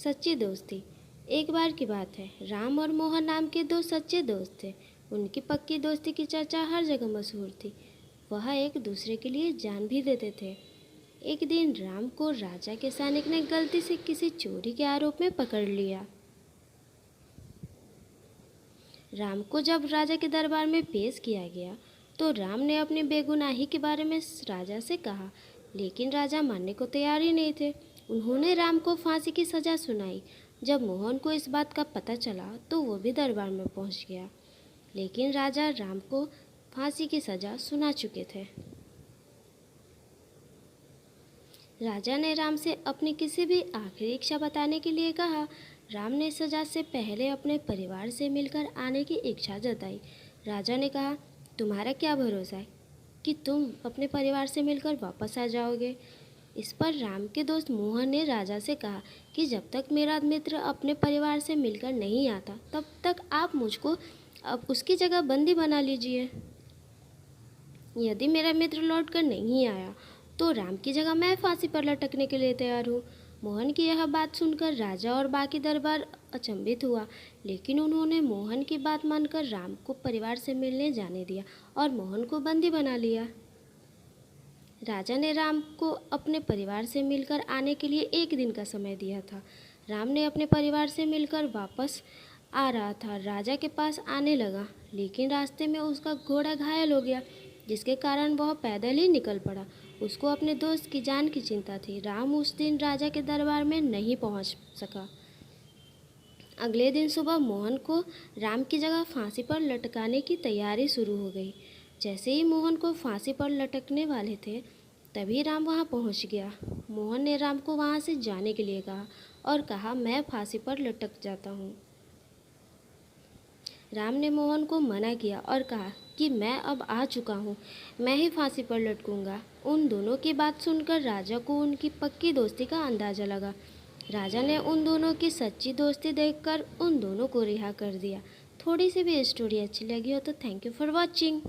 सच्ची दोस्ती। एक बार की बात है, राम और मोहन नाम के दो सच्चे दोस्त थे। उनकी पक्की दोस्ती की चर्चा हर जगह मशहूर थी। वह एक दूसरे के लिए जान भी देते थे। एक दिन राम को राजा के सैनिक ने गलती से किसी चोरी के आरोप में पकड़ लिया। राम को जब राजा के दरबार में पेश किया गया तो राम ने अपनी बेगुनाही के बारे में राजा से कहा, लेकिन राजा मानने को तैयार ही नहीं थे। उन्होंने राम को फांसी की सज़ा सुनाई। जब मोहन को इस बात का पता चला तो वो भी दरबार में पहुंच गया, लेकिन राजा राम को फांसी की सज़ा सुना चुके थे। राजा ने राम से अपनी किसी भी आखिरी इच्छा बताने के लिए कहा। राम ने सजा से पहले अपने परिवार से मिलकर आने की इच्छा जताई। राजा ने कहा, तुम्हारा क्या भरोसा है कि तुम अपने परिवार से मिलकर वापस आ जाओगे। इस पर राम के दोस्त मोहन ने राजा से कहा कि जब तक मेरा मित्र अपने परिवार से मिलकर नहीं आता तब तक आप मुझको अब उसकी जगह बंदी बना लीजिए। यदि मेरा मित्र लौटकर नहीं आया तो राम की जगह मैं फांसी पर लटकने के लिए तैयार हूँ। मोहन की यह बात सुनकर राजा और बाकी दरबार अचंभित हुआ, लेकिन उन्होंने मोहन की बात मानकर राम को परिवार से मिलने जाने दिया और मोहन को बंदी बना लिया। राजा ने राम को अपने परिवार से मिलकर आने के लिए 1 दिन का समय दिया था। राम ने अपने परिवार से मिलकर वापस आ रहा था। राजा के पास आने लगा, लेकिन रास्ते में उसका घोड़ा घायल हो गया, जिसके कारण वह पैदल ही निकल पड़ा। उसको अपने दोस्त की जान की चिंता थी। राम उस दिन राजा के दरबार में नहीं पहुंच सका। अगले दिन सुबह मोहन को राम की जगह फांसी पर लटकाने की तैयारी शुरू हो गई। जैसे ही मोहन को फांसी पर लटकने वाले थे, तभी राम वहां पहुंच गया। मोहन ने राम को वहां से जाने के लिए कहा और कहा, मैं फांसी पर लटक जाता हूं। राम ने मोहन को मना किया और कहा कि मैं अब आ चुका हूँ, मैं ही फांसी पर लटकूंगा। उन दोनों की बात सुनकर राजा को उनकी पक्की दोस्ती का अंदाज़ा लगा। राजा ने उन दोनों की सच्ची दोस्ती देखकर उन दोनों को रिहा कर दिया। थोड़ी सी भी स्टोरी अच्छी लगी हो तो थैंक यू फॉर वॉचिंग।